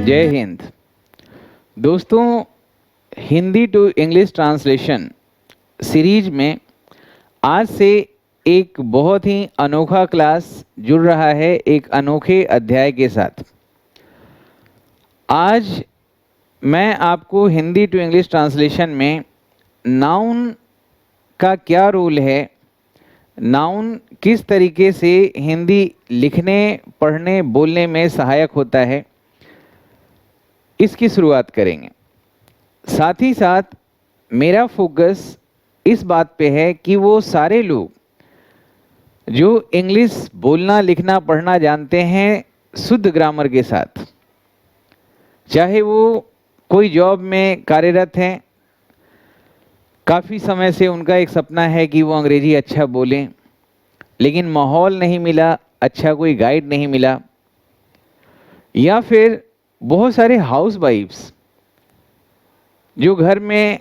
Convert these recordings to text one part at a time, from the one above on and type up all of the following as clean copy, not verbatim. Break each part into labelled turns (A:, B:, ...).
A: जय हिंद। दोस्तों, Hindi to English translation series में आज से एक बहुत ही अनोखा क्लास जुड़ रहा है एक अनोखे अध्याय के साथ। आज मैं आपको हिंदी टू इंग्लिश ट्रांसलेशन में नाउन का क्या रोल है, नाउन किस तरीके से हिंदी लिखने, पढ़ने, बोलने में सहायक होता है, इसकी शुरुआत करेंगे। साथ ही साथ मेरा फोकस इस बात पे है कि वो सारे लोग जो इंग्लिश बोलना, लिखना, पढ़ना जानते हैं शुद्ध ग्रामर के साथ, चाहे वो कोई जॉब में कार्यरत हैं, काफ़ी समय से उनका एक सपना है कि वो अंग्रेजी अच्छा बोलें, लेकिन माहौल नहीं मिला, अच्छा कोई गाइड नहीं मिला, या फिर बहुत सारे हाउस वाइफ्स जो घर में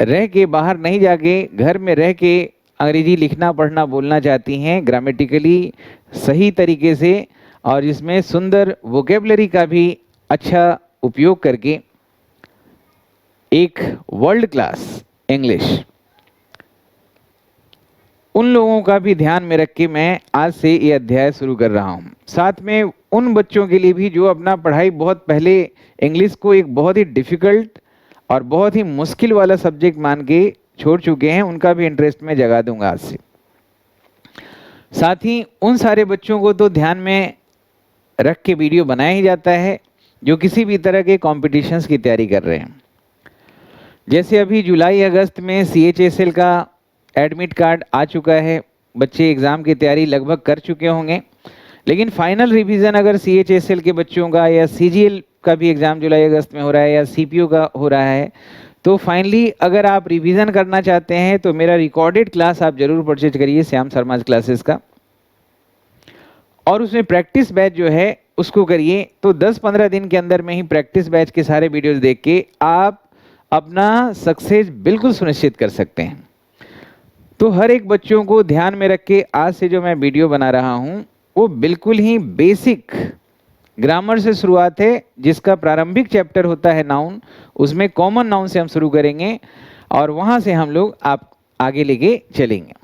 A: रह के, बाहर नहीं जाके, घर में रह के अंग्रेजी लिखना, पढ़ना, बोलना चाहती हैं ग्रामेटिकली सही तरीके से, और इसमें सुंदर वोकेबलरी का भी अच्छा उपयोग करके एक वर्ल्ड क्लास इंग्लिश, उन लोगों का भी ध्यान में रख के मैं आज से ये अध्याय शुरू कर रहा हूँ। साथ में उन बच्चों के लिए भी जो अपना पढ़ाई बहुत पहले इंग्लिश को एक बहुत ही डिफ़िकल्ट और बहुत ही मुश्किल वाला सब्जेक्ट मान के छोड़ चुके हैं, उनका भी इंटरेस्ट मैं जगा दूंगा आज से। साथ ही उन सारे बच्चों को तो ध्यान में रख के वीडियो बनाया ही जाता है जो किसी भी तरह के कॉम्पिटिशन्स की तैयारी कर रहे हैं। जैसे अभी जुलाई अगस्त में CHSL का एडमिट कार्ड आ चुका है, बच्चे एग्ज़ाम की तैयारी लगभग कर चुके होंगे, लेकिन फाइनल रिवीजन अगर CHSL के बच्चों का या CGL का भी एग्ज़ाम जुलाई अगस्त में हो रहा है या CPO का हो रहा है, तो फाइनली अगर आप रिवीजन करना चाहते हैं तो मेरा रिकॉर्डेड क्लास आप ज़रूर परचेज करिए श्याम शर्मा क्लासेस का, और उसमें प्रैक्टिस बैच जो है उसको करिए। तो 10-15 दिन के अंदर में ही प्रैक्टिस बैच के सारे वीडियोज़ देख के आप अपना सक्सेस बिल्कुल सुनिश्चित कर सकते हैं। तो हर एक बच्चों को ध्यान में रख के आज से जो मैं वीडियो बना रहा हूँ वो बिल्कुल ही बेसिक ग्रामर से शुरुआत है, जिसका प्रारंभिक चैप्टर होता है नाउन, उसमें कॉमन नाउन से हम शुरू करेंगे और वहाँ से हम लोग आप आगे लेके चलेंगे।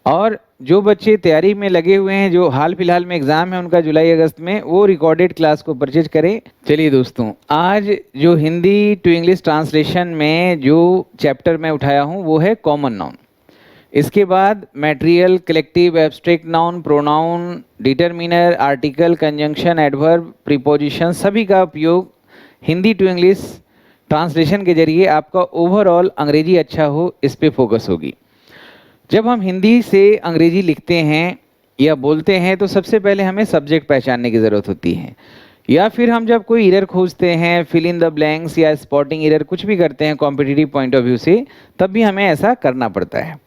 A: और जो बच्चे तैयारी में लगे हुए हैं, जो हाल फिलहाल में एग्ज़ाम है उनका जुलाई अगस्त में, वो रिकॉर्डेड क्लास को परचेज करें। चलिए दोस्तों, आज जो हिंदी टू इंग्लिश ट्रांसलेशन में जो चैप्टर मैं उठाया हूँ वो है कॉमन नाउन। इसके बाद material, collective, abstract noun, pronoun, determiner, article, conjunction, adverb, preposition, सभी का उपयोग हिंदी टू इंग्लिश ट्रांसलेशन के जरिए आपका ओवरऑल अंग्रेजी अच्छा हो, इस पे फोकस होगी। जब हम हिंदी से अंग्रेजी लिखते हैं या बोलते हैं तो सबसे पहले हमें सब्जेक्ट पहचानने की ज़रूरत होती है, या फिर हम जब कोई एरर खोजते हैं, फिल इन द ब्लैंक्स या स्पॉटिंग एरर कुछ भी करते हैं कॉम्पिटिटिव पॉइंट ऑफ व्यू से, तब भी हमें ऐसा करना पड़ता है।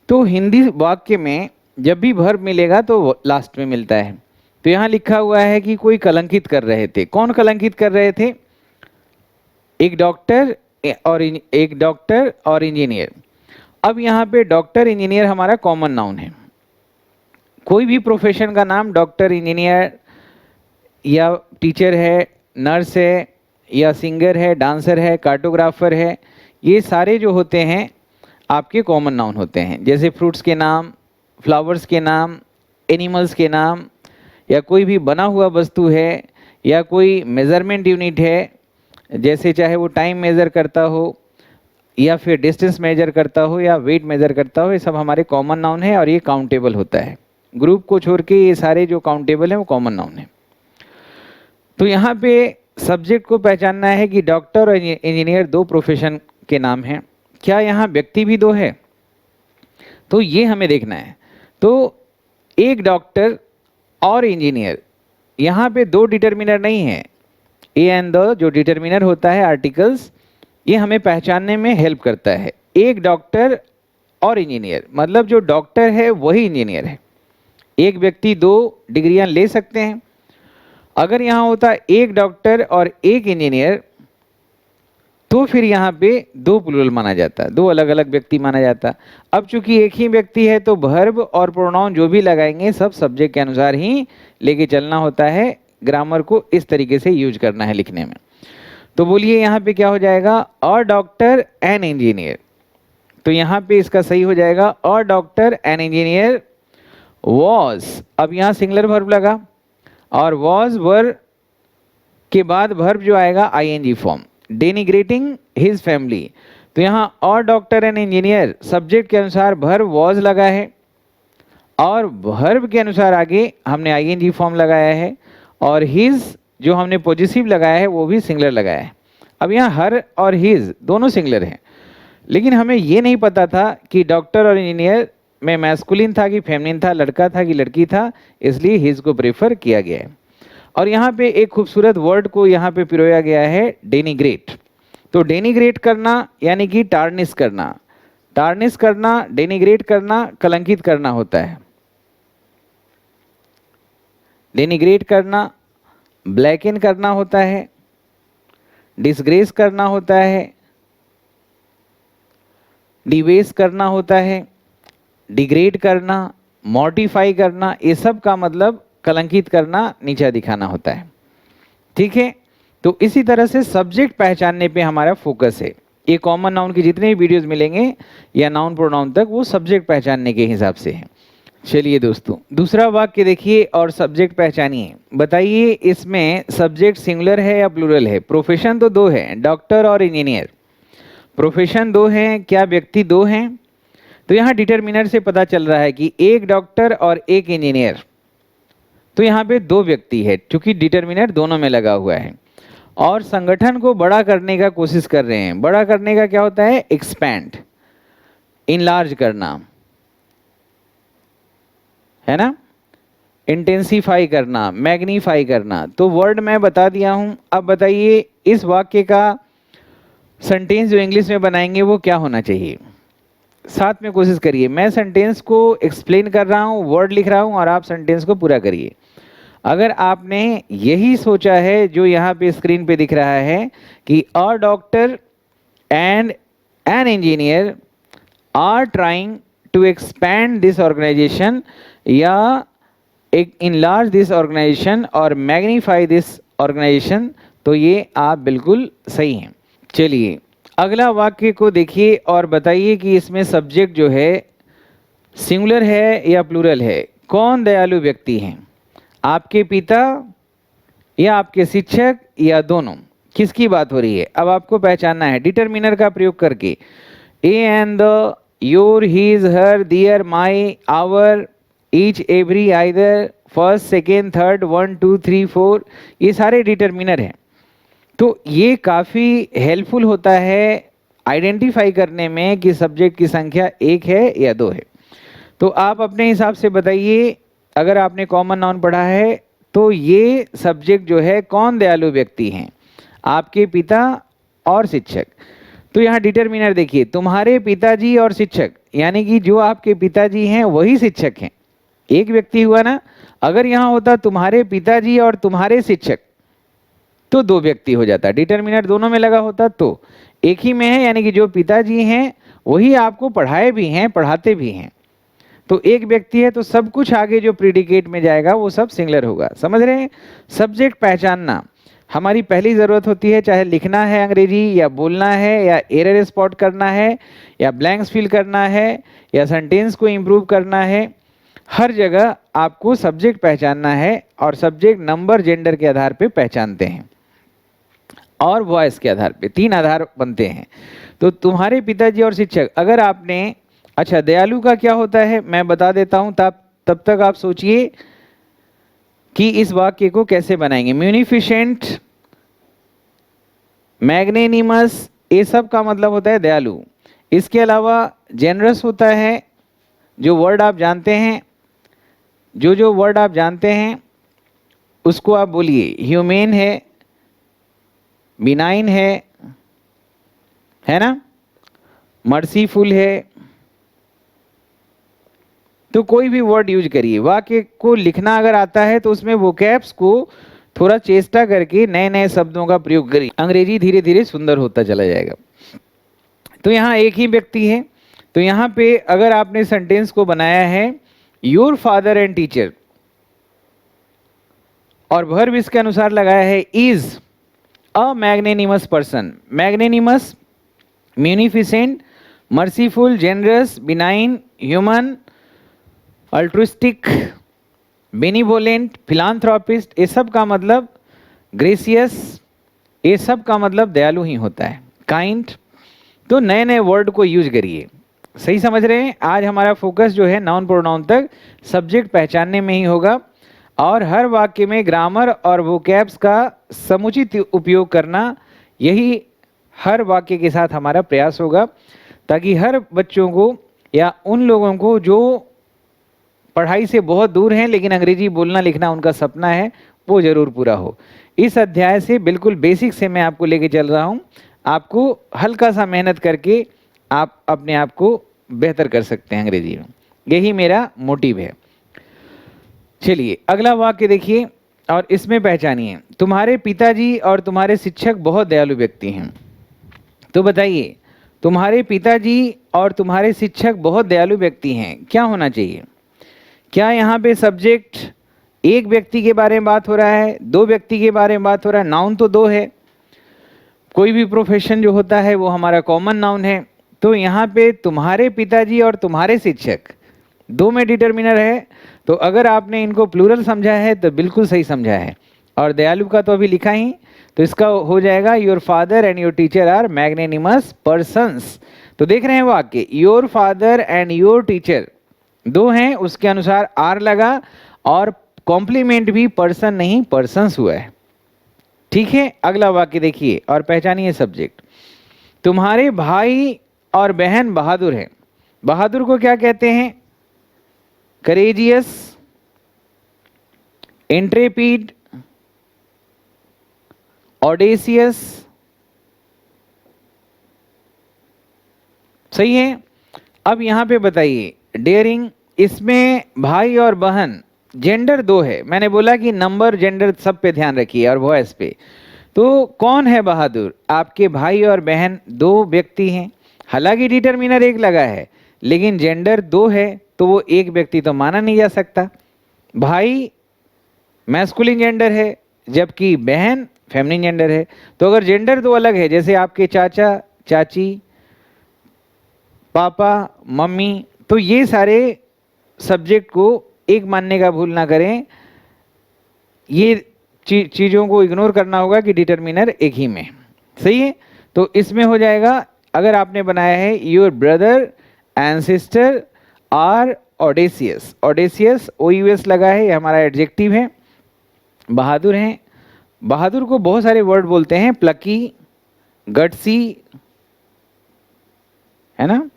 A: तो हिंदी वाक्य में जब भी वर्ब मिलेगा तो लास्ट में मिलता है। तो यहाँ लिखा हुआ है कि कोई कलंकित कर रहे थे। कौन कलंकित कर रहे थे? एक डॉक्टर और इंजीनियर। अब यहाँ पे डॉक्टर, इंजीनियर हमारा कॉमन नाउन है। कोई भी प्रोफेशन का नाम, डॉक्टर, इंजीनियर या टीचर है, नर्स है या सिंगर है, डांसर है, कार्टोग्राफर है, ये सारे जो होते हैं आपके कॉमन नाउन होते हैं। जैसे फ्रूट्स के नाम, फ्लावर्स के नाम, एनिमल्स के नाम, या कोई भी बना हुआ वस्तु है, या कोई मेज़रमेंट यूनिट है, जैसे चाहे वो टाइम मेज़र करता हो या फिर डिस्टेंस मेजर करता हो या वेट मेजर करता हो, ये सब हमारे कॉमन नाउन है और ये काउंटेबल होता है। ग्रुप को छोड़ के ये सारे जो काउंटेबल हैं वो कॉमन नाउन है। तो यहाँ पे सब्जेक्ट को पहचानना है कि डॉक्टर और इंजीनियर दो प्रोफेशन के नाम हैं। क्या यहाँ व्यक्ति भी दो है? तो ये हमें देखना है। तो एक डॉक्टर और इंजीनियर, यहाँ पे दो डिटरमिनर नहीं है। ए एंड द जो डिटरमिनर होता है, आर्टिकल्स, ये हमें पहचानने में हेल्प करता है। एक डॉक्टर और इंजीनियर, मतलब जो डॉक्टर है वही इंजीनियर है। एक व्यक्ति दो डिग्रियां ले सकते हैं। अगर यहाँ होता एक डॉक्टर और एक इंजीनियर, तो फिर यहाँ पे दो प्लूरल माना जाता है, दो अलग अलग व्यक्ति माना जाता है। अब चूंकि एक ही व्यक्ति है तो वर्ब और प्रोनाउन जो भी लगाएंगे सब सब्जेक्ट के अनुसार ही लेके चलना होता है, ग्रामर को इस तरीके से यूज करना है लिखने में। तो बोलिए यहाँ पे क्या हो जाएगा, अ डॉक्टर एन इंजीनियर। तो यहाँ पे इसका सही हो जाएगा a doctor an engineer was. अब यहाँ सिंगुलर वर्ब लगा और वॉज वर्ब के बाद वर्ब जो आएगा आईएनजी फॉर्म, डेनिग्रेटिंग हिज फैमिली। तो यहाँ और डॉक्टर एंड इंजीनियर सब्जेक्ट के अनुसार वर्ब वॉज लगा है और वर्ब के अनुसार आगे हमने आईएनजी फॉर्म लगाया है और हिज जो हमने पॉजिटिव लगाया है वो भी सिंगुलर लगाया है। अब यहाँ हर और हिज दोनों सिंगुलर हैं, लेकिन हमें ये नहीं पता था कि डॉक्टर और इंजीनियर में मैस्कुलिन था कि फेमिनिन था, लड़का था कि लड़की था, इसलिए हिज को प्रेफर किया गया है। और यहाँ पे एक खूबसूरत वर्ड को यहाँ पे पिरोया गया है, डेनिग्रेट। तो डेनिग्रेट करना यानी कि टार्निश करना, टार्निश करना, डेनिग्रेट करना, कलंकित करना होता है। डेनिग्रेट करना, ब्लैकन करना होता है, डिसग्रेस करना होता है, डिवेस करना होता है, डिग्रेड करना, मॉर्टिफाई करना, ये सब का मतलब कलंकित करना, नीचा दिखाना होता है। ठीक है, तो इसी तरह से सब्जेक्ट पहचानने पे हमारा फोकस है। ये कॉमन नाउन के जितने भी वीडियोस मिलेंगे या नाउन प्रोनाउन तक वो सब्जेक्ट पहचानने के हिसाब से है। चलिए दोस्तों, दूसरा वाक्य देखिए और सब्जेक्ट पहचानिए। बताइए इसमें सब्जेक्ट सिंगुलर है या प्लूरल है। प्रोफेशन तो दो है, डॉक्टर और इंजीनियर। प्रोफेशन दो हैं, क्या व्यक्ति दो हैं? तो यहाँ डिटरमिनर से पता चल रहा है कि एक डॉक्टर और एक इंजीनियर, तो यहाँ पे दो व्यक्ति है क्योंकि डिटरमिनर दोनों में लगा हुआ है और संगठन को बड़ा करने का कोशिश कर रहे हैं। बड़ा करने का क्या होता है? एक्सपैंड, इनलार्ज करना है ना, इंटेंसिफाई करना, मैग्नीफाई करना। तो वर्ड मैं बता दिया हूं। अब बताइए इस वाक्य का सेंटेंस जो इंग्लिश में बनाएंगे वो क्या होना चाहिए? साथ में कोशिश करिए। मैं सेंटेंस को एक्सप्लेन कर रहा हूँ, वर्ड लिख रहा हूँ और आप सेंटेंस को पूरा करिए। अगर आपने यही सोचा है जो यहाँ पे स्क्रीन पे दिख रहा है कि a doctor and an engineer are trying to expand this organisation या इनलार्ज दिस ऑर्गेनाइजेशन और मैग्नीफाई दिस ऑर्गेनाइजेशन, तो ये आप बिल्कुल सही हैं। चलिए अगला वाक्य को देखिए और बताइए कि इसमें सब्जेक्ट जो है सिंगुलर है या प्लूरल है। कौन दयालु व्यक्ति हैं? आपके पिता या आपके शिक्षक या दोनों? किसकी बात हो रही है? अब आपको पहचानना है डिटरमिनर का प्रयोग करके। A and the, your, his, her, their, my, our, each, every, either, first, second, third, 1, 2, 3, 4, ये सारे डिटरमिनर हैं। तो ये काफ़ी हेल्पफुल होता है आइडेंटिफाई करने में कि सब्जेक्ट की संख्या एक है या दो है। तो आप अपने हिसाब से बताइए, अगर आपने कॉमन नाउन पढ़ा है तो ये सब्जेक्ट जो है कौन दयालु व्यक्ति हैं? आपके पिता और शिक्षक। तो यहाँ डिटरमिनर देखिए, तुम्हारे पिताजी और शिक्षक, यानी कि जो आपके पिताजी हैं वही शिक्षक हैं। एक व्यक्ति हुआ ना। अगर यहाँ होता तुम्हारे पिताजी और तुम्हारे शिक्षक तो दो व्यक्ति हो जाता। डिटरमिनर दोनों में लगा होता तो एक ही में है, यानी कि जो पिताजी हैं वही आपको पढ़ाए भी हैं, पढ़ाते भी हैं। तो एक व्यक्ति है तो सब कुछ आगे जो प्रीडिकेट में जाएगा वो सब सिंगुलर होगा। समझ रहे हैं? सब्जेक्ट पहचानना हमारी पहली ज़रूरत होती है, चाहे लिखना है अंग्रेजी या बोलना है या एरर स्पॉट करना है या ब्लैंक्स फिल करना है या सेंटेंस को इम्प्रूव करना है। हर जगह आपको सब्जेक्ट पहचानना है और सब्जेक्ट नंबर, जेंडर के आधार पे पहचानते हैं और वॉइस के आधार पे, तीन आधार बनते हैं। तो तुम्हारे पिताजी और शिक्षक, अगर आपने, अच्छा दयालु का क्या होता है मैं बता देता हूं, तब तक आप सोचिए कि इस वाक्य को कैसे बनाएंगे। म्यूनिफिशेंट, मैग्नेनिमस, ये सब का मतलब होता है दयालु। इसके अलावा जेनरस होता है, जो वर्ड आप जानते हैं, जो वर्ड आप जानते हैं उसको आप बोलिए। ह्यूमेन है, बिनाइन है ना, मर्सीफुल है। तो कोई भी वर्ड यूज करिए। वाक्य को लिखना अगर आता है तो उसमें वोकैब्स को थोड़ा चेष्टा करके नए नए शब्दों का प्रयोग करिए, अंग्रेजी धीरे धीरे सुंदर होता चला जाएगा। तो यहाँ एक ही व्यक्ति है, तो यहाँ पे अगर आपने सेंटेंस को बनाया है योर फादर एंड टीचर, और वर्ब इसके अनुसार लगाया है is a magnanimous person. Magnanimous, munificent, merciful, generous, benign, human, altruistic, benevolent, philanthropist, ये सब का मतलब ग्रेसियस, ये सब का मतलब दयालु ही होता है, काइंड। तो नए नए वर्ड को यूज करिए, सही समझ रहे हैं। आज हमारा फोकस जो है नाउन प्रोनाउन तक सब्जेक्ट पहचानने में ही होगा, और हर वाक्य में ग्रामर और वोकैब्स का समुचित उपयोग करना, यही हर वाक्य के साथ हमारा प्रयास होगा, ताकि हर बच्चों को या उन लोगों को जो पढ़ाई से बहुत दूर हैं लेकिन अंग्रेजी बोलना लिखना उनका सपना है, वो जरूर पूरा हो। इस अध्याय से बिल्कुल बेसिक से मैं आपको लेके चल रहा हूँ, आपको हल्का सा मेहनत करके आप अपने आप को बेहतर कर सकते हैं अंग्रेजी में, यही मेरा मोटिव है। चलिए अगला वाक्य देखिए और इसमें पहचानिए, तुम्हारे पिताजी और तुम्हारे शिक्षक बहुत दयालु व्यक्ति हैं। तो बताइए, तुम्हारे पिताजी और तुम्हारे शिक्षक बहुत दयालु व्यक्ति हैं, क्या होना चाहिए? क्या यहाँ पे सब्जेक्ट एक व्यक्ति के बारे में बात हो रहा है, दो व्यक्ति के बारे में बात हो रहा है? नाउन तो दो है, कोई भी प्रोफेशन जो होता है वो हमारा कॉमन नाउन है। तो यहाँ पे तुम्हारे पिताजी और तुम्हारे शिक्षक, दो में डिटर्मिनर है, तो अगर आपने इनको प्लूरल समझा है तो बिल्कुल सही समझा है। और दयालु का तो अभी लिखा ही, तो इसका हो जाएगा your father and your teacher are magnanimous persons. तो देख रहे हैं वाक्य, your father and your teacher दो हैं, उसके अनुसार आर लगा, और कॉम्प्लीमेंट भी पर्सन नहीं पर्सन्स हुआ है। ठीक है, अगला वाक्य देखिए और पहचानिए सब्जेक्ट। तुम्हारे भाई और बहन बहादुर हैं। बहादुर को क्या कहते हैं? करेजियस, इंट्रेपीड, ऑडेसियस, सही है। अब यहां पे बताइए डेयरिंग, इसमें भाई और बहन जेंडर दो है, मैंने बोला कि नंबर जेंडर सब पे ध्यान रखिए और वॉइस पे। तो कौन है बहादुर? आपके भाई और बहन दो व्यक्ति हैं, हालांकि डिटरमिनर एक लगा है लेकिन जेंडर दो है, तो वो एक व्यक्ति तो माना नहीं जा सकता। भाई मैस्कुलिन जेंडर है जबकि बहन फेमिनिन जेंडर है। तो अगर जेंडर दो अलग है, जैसे आपके चाचा चाची, पापा मम्मी, तो ये सारे सब्जेक्ट को एक मानने का भूल ना करें, ये चीज़ों को इग्नोर करना होगा कि डिटरमिनर एक ही में, सही है। तो इसमें हो जाएगा, अगर आपने बनाया है your brother and sister are audacious, audacious OUS लगा है, ये हमारा एडजेक्टिव है। बहादुर हैं, बहादुर को बहुत सारे वर्ड बोलते हैं, प्लकी, गट्सी, है ना।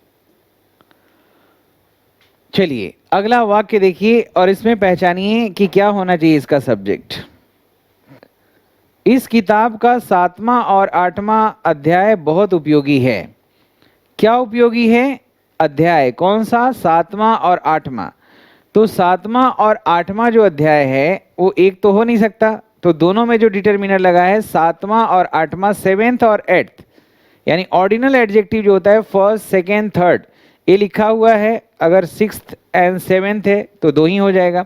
A: चलिए अगला वाक्य देखिए और इसमें पहचानिए कि क्या होना चाहिए इसका सब्जेक्ट। इस किताब का 7वां और 8वां अध्याय बहुत उपयोगी है। क्या उपयोगी है? अध्याय कौन सा? 7वां और 8वां। तो 7वां और 8वां जो अध्याय है वो एक तो हो नहीं सकता, तो दोनों में जो डिटरमिनर लगा है 7वां और 8वां, 7th और 8th, यानी ऑर्डिनल एडजेक्टिव जो होता है फर्स्ट सेकेंड थर्ड, ये लिखा हुआ है। अगर 6th एंड 7th है तो दो ही हो जाएगा,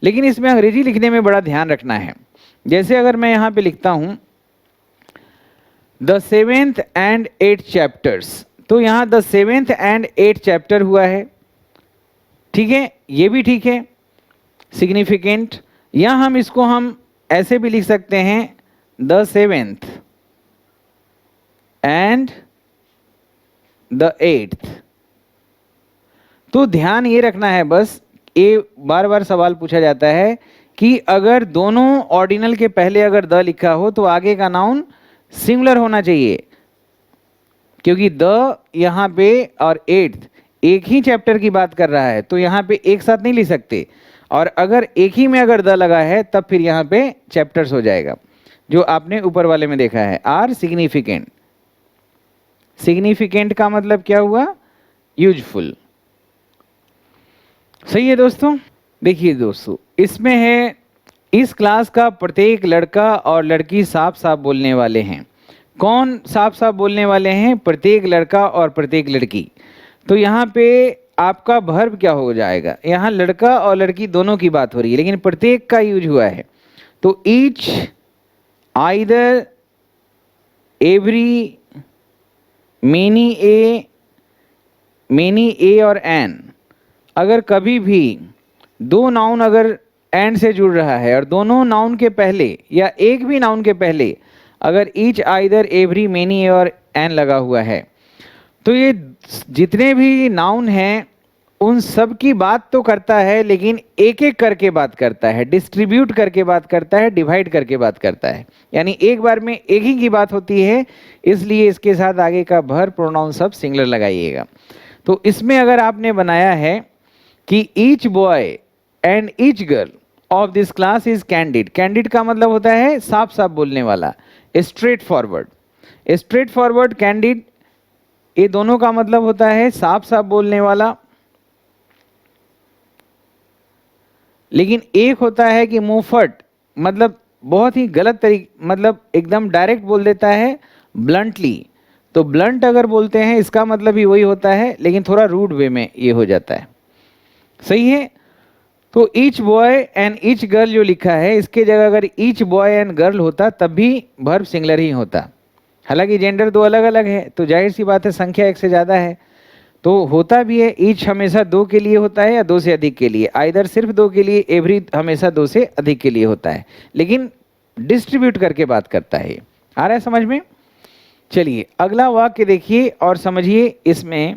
A: लेकिन इसमें अंग्रेजी लिखने में बड़ा ध्यान रखना है। जैसे अगर मैं यहाँ पे लिखता हूँ the 7th and 8th chapters, तो यहाँ the 7th and 8th chapter हुआ है, ठीक है, ये भी ठीक है, सिग्निफिकेंट। या हम इसको हम ऐसे भी लिख सकते हैं the 7th and the 8th। तो ध्यान ये रखना है बस, ये बार बार सवाल पूछा जाता है कि अगर दोनों ऑर्डिनल के पहले अगर द लिखा हो तो आगे का नाउन सिंगुलर होना चाहिए, क्योंकि द यहाँ पे और 8th एक ही चैप्टर की बात कर रहा है, तो यहाँ पे एक साथ नहीं लिख सकते। और अगर एक ही में अगर द लगा है तब फिर यहाँ पे चैप्टर्स हो जाएगा, जो आपने ऊपर वाले में देखा है। आर सिग्निफिकेंट, सिग्निफिकेंट का मतलब क्या हुआ? यूजफुल, सही है दोस्तों। देखिए दोस्तों, इसमें है इस क्लास का प्रत्येक लड़का और लड़की साफ साफ बोलने वाले हैं। कौन साफ साफ बोलने वाले हैं? प्रत्येक लड़का और प्रत्येक लड़की। तो यहाँ पे आपका वर्ब क्या हो जाएगा? यहाँ लड़का और लड़की दोनों की बात हो रही है, लेकिन प्रत्येक का यूज हुआ है। तो ईच, आइदर, एवरी, मेनी ए और एन। अगर कभी भी दो नाउन अगर एंड से जुड़ रहा है और दोनों नाउन के पहले या एक भी नाउन के पहले अगर ईच, आइदर, एवरी, मेनी और एन लगा हुआ है, तो ये जितने भी नाउन हैं उन सब की बात तो करता है, लेकिन एक एक करके बात करता है, डिस्ट्रीब्यूट करके बात करता है, डिवाइड करके बात करता है। यानी एक बार में एक ही की बात होती है, इसलिए इसके साथ आगे का वर्ब प्रोनाउन सब सिंगुलर लगाइएगा। तो इसमें अगर आपने बनाया है कि each boy and each girl of this class is candid. Candid का मतलब होता है साफ साफ बोलने वाला, straight forward. Straight forward, candid, ये दोनों का मतलब होता है साफ साफ बोलने वाला। लेकिन एक होता है कि मुंहफट, मतलब बहुत ही गलत तरीके, मतलब एकदम डायरेक्ट बोल देता है, ब्लंटली। तो ब्लंट अगर बोलते हैं इसका मतलब भी वही होता है, लेकिन थोड़ा रूड वे में ये हो जाता है। सही है? तो each boy and each girl जो लिखा है, इसके जगह अगर ईच बॉय एंड गर्ल होता तब भी वर्ब सिंगुलर ही होता। हालांकि जेंडर दो अलग अलग है, तो जाहिर सी बात है संख्या एक से ज़्यादा है, तो होता भी है। ईच हमेशा दो के लिए होता है या दो से अधिक के लिए, आइदर सिर्फ दो के लिए, एवरी हमेशा दो से अधिक के लिए होता है, लेकिन डिस्ट्रीब्यूट करके बात करता है। आ रहा है समझ में? चलिए अगला वाक्य देखिए और समझिए इसमें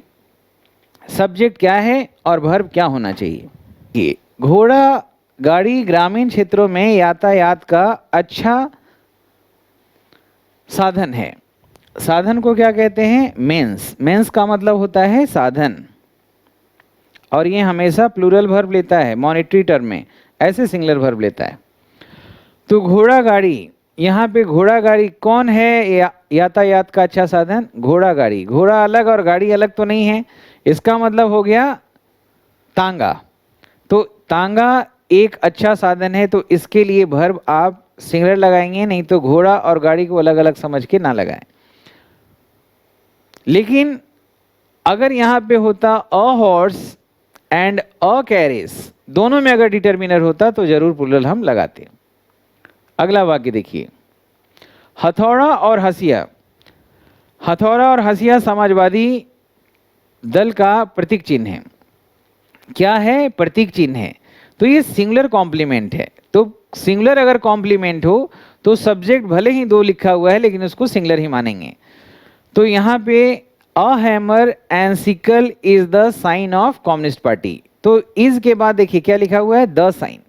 A: सब्जेक्ट क्या है और वर्ब क्या होना चाहिए। ये घोड़ा गाड़ी ग्रामीण क्षेत्रों में यातायात का अच्छा साधन है। साधन को क्या कहते हैं? मेंस। मेंस का मतलब होता है साधन, और ये हमेशा प्लूरल वर्ब लेता है, मॉनिटरी टर्म में ऐसे सिंगुलर वर्ब लेता है। तो घोड़ा गाड़ी, यहाँ पे घोड़ा गाड़ी कौन है? यातायात का अच्छा साधन, घोड़ा गाड़ी। घोड़ा अलग और गाड़ी अलग तो नहीं है, इसका मतलब हो गया तांगा। तो तांगा एक अच्छा साधन है, तो इसके लिए वर्ब आप सिंगुलर लगाएंगे, नहीं तो घोड़ा और गाड़ी को अलग अलग समझ के ना लगाएं। लेकिन अगर यहाँ पे होता a horse and a carriage, दोनों में अगर डिटर्मिनर होता तो जरूर प्लूरल हम लगाते। अगला वाक्य देखिए, हथौड़ा और हसिया। हथौड़ा और हसिया समाजवादी दल का प्रतीक चिन्ह है। क्या है? प्रतीक चिन्ह है। तो ये सिंगुलर कॉम्प्लीमेंट है। तो सिंगुलर अगर कॉम्प्लीमेंट हो तो सब्जेक्ट भले ही दो लिखा हुआ है, लेकिन उसको सिंगुलर ही मानेंगे। तो यहाँ पे a hammer and sickle is the sign of communist party. तो इज के बाद देखिए क्या लिखा हुआ है? द साइन,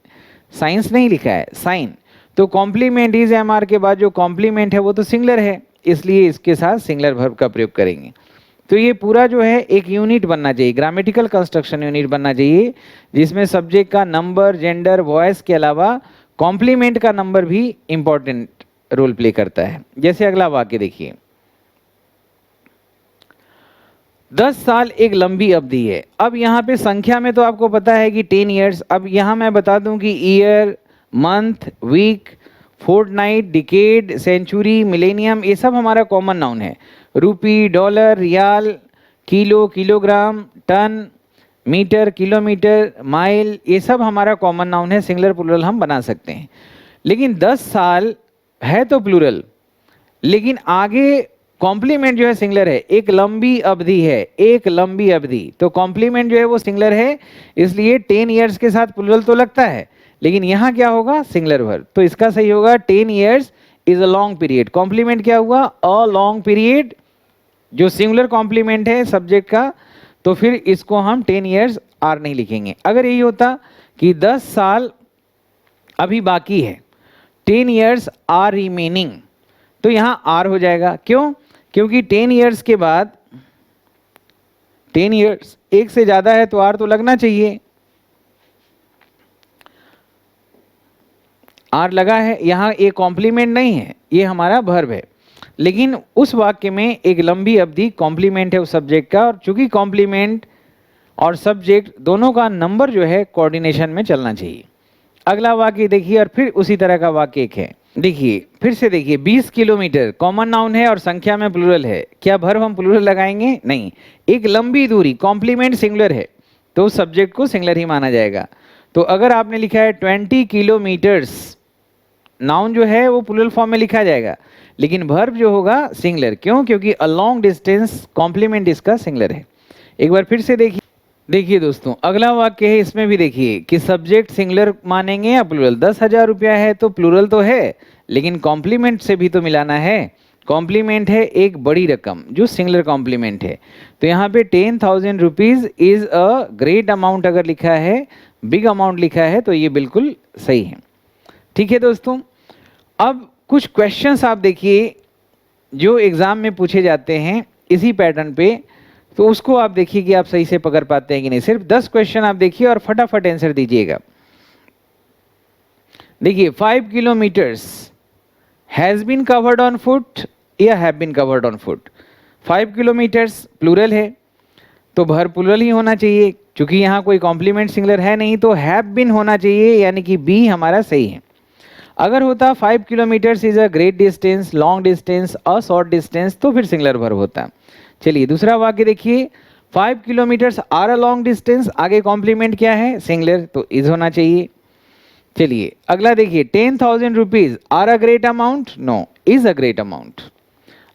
A: साइंस नहीं लिखा है, साइन। तो कॉम्प्लीमेंट इज एम आर के बाद जो कॉम्प्लीमेंट है वो तो सिंगुलर है, इसलिए इसके साथ सिंगुलर वर्ब का प्रयोग करेंगे। तो ये पूरा जो है एक यूनिट बनना चाहिए, ग्रामेटिकल कंस्ट्रक्शन यूनिट बनना चाहिए, जिसमें सब्जेक्ट का नंबर, जेंडर, वॉइस के अलावा कॉम्प्लीमेंट का नंबर भी इंपॉर्टेंट रोल प्ले करता है। जैसे अगला वाक्य देखिए, 10 साल एक लंबी अवधि है। अब यहाँ पे संख्या में तो आपको पता है कि 10 ईयर्स। अब यहाँ मैं बता दूं कि year, month, week, fortnight, decade, century, millennium, ये सब हमारा कॉमन नाउन है। Rupee, dollar, riyal, kilo, kilogram, ton, metre, kilometre, mile, ये सब हमारा कॉमन नाउन है, सिंगुलर प्लूरल हम बना सकते हैं। लेकिन 10 साल है तो प्लूरल, लेकिन आगे कॉम्प्लीमेंट जो है सिंगुलर है। एक लंबी अवधि है, एक लंबी अवधि, तो कॉम्प्लीमेंट जो है वो सिंगुलर है, इसलिए 10 ईयर्स के साथ प्लूरल तो लगता है, लेकिन यहाँ क्या होगा? Singular verb. तो इसका सही होगा 10 years is a long period. Complement क्या हुआ? अ लॉन्ग पीरियड, जो सिंगुलर कॉम्प्लीमेंट है सब्जेक्ट का, तो फिर इसको हम 10 ईयर्स आर नहीं लिखेंगे। अगर यही होता कि 10 साल अभी बाकी है, 10 ईयर्स आर रिमेनिंग, तो यहाँ आर हो जाएगा। क्यों? क्योंकि 10 ईयर्स के बाद 10 ईयर्स एक से ज्यादा है तो आर तो लगना चाहिए। आर लगा है, यहाँ एक कॉम्प्लीमेंट नहीं है, ये हमारा वर्ब है। लेकिन उस वाक्य में एक लंबी अवधि कॉम्प्लीमेंट है उस सब्जेक्ट का, और चूंकि कॉम्प्लीमेंट और सब्जेक्ट दोनों का नंबर जो है कोऑर्डिनेशन में चलना चाहिए। अगला वाक्य देखिए और फिर उसी तरह का वाक्य एक है। देखिए फिर से देखिए, 20 किलोमीटर कॉमन नाउन है और संख्या में प्लूरल है, क्या वर्ब हम प्लूरल लगाएंगे? नहीं। एक लंबी दूरी, कॉम्प्लीमेंट सिंगुलर है तो सब्जेक्ट को सिंगुलर ही माना जाएगा। तो अगर आपने लिखा है 20 किलोमीटर्स, नाउन जो है वो प्लूरल फॉर्म में लिखा जाएगा, लेकिन वर्ब जो होगा सिंगुलर। क्यों? क्योंकि अ लॉन्ग डिस्टेंस कॉम्प्लीमेंट इसका सिंगुलर है। एक बार फिर से देखिए दोस्तों, अगला वाक्य है, इसमें भी देखिए कि सब्जेक्ट सिंगुलर मानेंगे या प्लूरल। 10,000 रुपया है तो प्लूरल तो है, लेकिन कॉम्प्लीमेंट से भी तो मिलाना है। कॉम्प्लीमेंट है एक बड़ी रकम जो सिंगुलर कॉम्प्लीमेंट है। तो यहाँ पे 10,000 rupees is a great amount अगर लिखा है, बिग अमाउंट लिखा है, तो ये बिल्कुल सही है। ठीक है दोस्तों, अब कुछ क्वेश्चंस आप देखिए जो एग्जाम में पूछे जाते हैं इसी पैटर्न पे, तो उसको आप देखिए कि आप सही से पकड़ पाते हैं कि नहीं। सिर्फ 10 क्वेश्चन आप देखिए और फटाफट आंसर दीजिएगा। देखिए 5 kilometres has been covered on foot या have been covered on foot. 5 kilometres plural है तो वर्ब प्लूरल ही होना चाहिए, क्योंकि यहाँ कोई कॉम्प्लीमेंट सिंगुलर है नहीं, तो हैव बीन होना चाहिए, यानी कि बी हमारा सही है। अगर होता 5 kilometres is a great distance, long distance, a short distance, तो फिर सिंगुलर वर्ब होता। चलिए दूसरा वाक्य देखिए, 5 kilometres are a long distance, आगे कॉम्प्लीमेंट क्या है? सिंगुलर, तो इज होना चाहिए। चलिए अगला देखिए, 10,000 rupees are a great amount, no, is a great amount.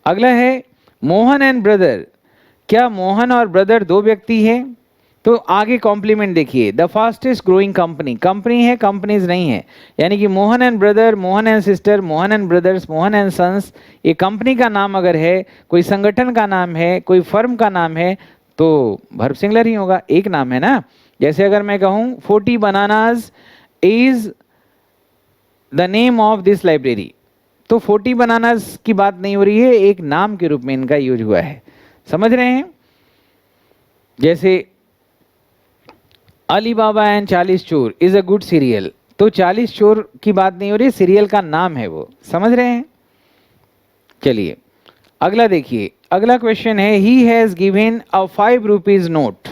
A: अगला है मोहन एंड ब्रदर, क्या मोहन और ब्रदर दो व्यक्ति हैं? तो आगे कॉम्प्लीमेंट देखिए, the fastest growing company, company है, कंपनीज नहीं है, यानी कि Mohan and brother, Mohan and sister, Mohan and brothers, Mohan and sons, ये कंपनी का नाम अगर है, कोई संगठन का नाम है, कोई फर्म का नाम है, तो वर्ब सिंगुलर ही होगा, एक नाम है ना। जैसे अगर मैं कहूँ 40 bananas is the name of this library, तो 40 बनानाज की बात नहीं हो रही है, एक नाम के रूप में इनका यूज हुआ है। समझ रहे हैं? जैसे अली बाबा एंड 40 चोर इज अ गुड सीरियल, तो 40 चोर की बात नहीं हो रही, सीरियल का नाम है वो। समझ रहे हैं? चलिए अगला देखिए, अगला क्वेश्चन है, he has given a 5 rupees note.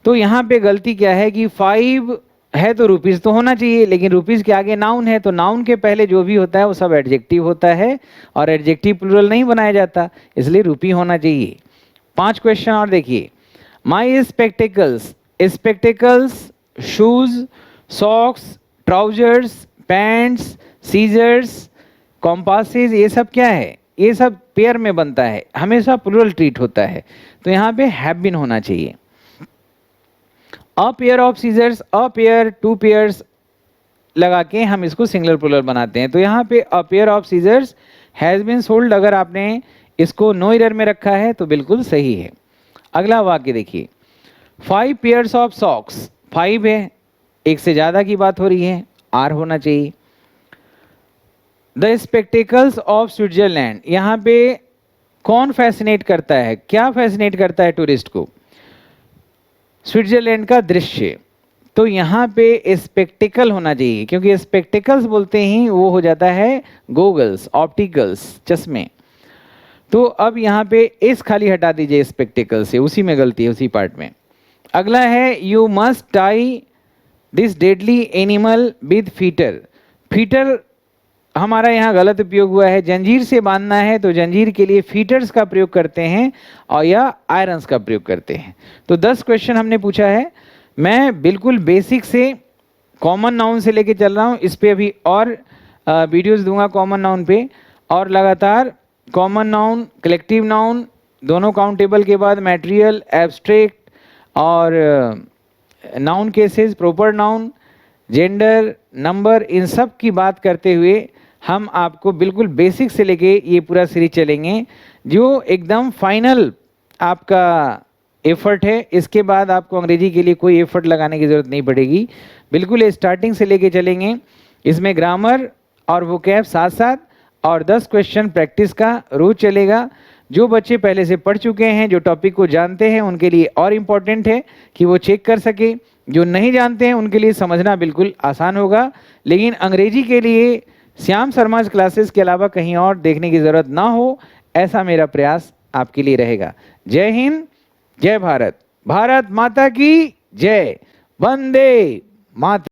A: तो यहाँ पे गलती क्या है कि 5 है तो रुपीज तो होना चाहिए, लेकिन रुपीज के आगे नाउन है, तो नाउन के पहले जो भी होता है वो सब एडजेक्टिव होता है, और एडजेक्टिव प्लूरल नहीं बनाया जाता, इसलिए रुपी होना चाहिए। 5 क्वेश्चन और देखिए, my spectacles, spectacles, shoes, socks, trousers, pants, scissors, compasses, ये सब क्या है? ये सब पेयर में बनता है, हमेशा प्लूरल ट्रीट होता है, तो यहाँ पे हैव बीन होना चाहिए। A pair of scissors, a pair, 2 pairs लगा के हम इसको सिंगुलर प्लूरल बनाते हैं, तो यहाँ पे a pair of scissors has been sold, अगर आपने इसको नो एरर में रखा है तो बिल्कुल सही है। अगला वाक्य देखिए, 5 पेयर्स ऑफ सॉक्स, 5 है, एक से ज्यादा की बात हो रही है, आर होना चाहिए। द स्पेक्टिकल्स ऑफ स्विट्जरलैंड, यहाँ पे कौन फैसिनेट करता है, क्या फैसिनेट करता है टूरिस्ट को? स्विट्जरलैंड का दृश्य, तो यहाँ पे स्पेक्टिकल होना चाहिए, क्योंकि स्पेक्टिकल्स बोलते ही वो हो जाता है गोगल्स, ऑप्टिकल्स, चश्मे। तो अब यहाँ पे इस खाली हटा दीजिए स्पेक्टिकल से, उसी में गलती है, उसी पार्ट में। अगला है, you must tie this deadly animal with fitter. Fitter हमारा यहाँ गलत उपयोग हुआ है, जंजीर से बांधना है तो जंजीर के लिए फीटर्स का प्रयोग करते हैं और या आयरन्स का प्रयोग करते हैं। तो 10 क्वेश्चन हमने पूछा है, मैं बिल्कुल बेसिक से कॉमन नाउन से लेके चल रहा हूँ, इस पे अभी और वीडियोस दूंगा कॉमन नाउन पे, और लगातार कॉमन नाउन, कलेक्टिव नाउन, दोनों काउंटेबल के बाद मैटेरियल, एब्स्ट्रैक्ट और noun cases, proper noun, gender, number, इन सब की बात करते हुए हम आपको बिल्कुल बेसिक से लेके ये पूरा सीरीज चलेंगे, जो एकदम फाइनल आपका एफर्ट है। इसके बाद आपको अंग्रेजी के लिए कोई एफर्ट लगाने की ज़रूरत नहीं पड़ेगी, बिल्कुल स्टार्टिंग से लेके चलेंगे। इसमें ग्रामर और वोकैब साथ साथ, और 10 क्वेश्चन प्रैक्टिस का रोज चलेगा। जो बच्चे पहले से पढ़ चुके हैं, जो टॉपिक को जानते हैं, उनके लिए और इम्पोर्टेंट है कि वो चेक कर सके, जो नहीं जानते हैं उनके लिए समझना बिल्कुल आसान होगा। लेकिन अंग्रेजी के लिए श्याम शर्मा क्लासेस के अलावा कहीं और देखने की ज़रूरत ना हो, ऐसा मेरा प्रयास आपके लिए रहेगा। जय हिंद, जय भारत, भारत माता की जय, वंदे मातरम।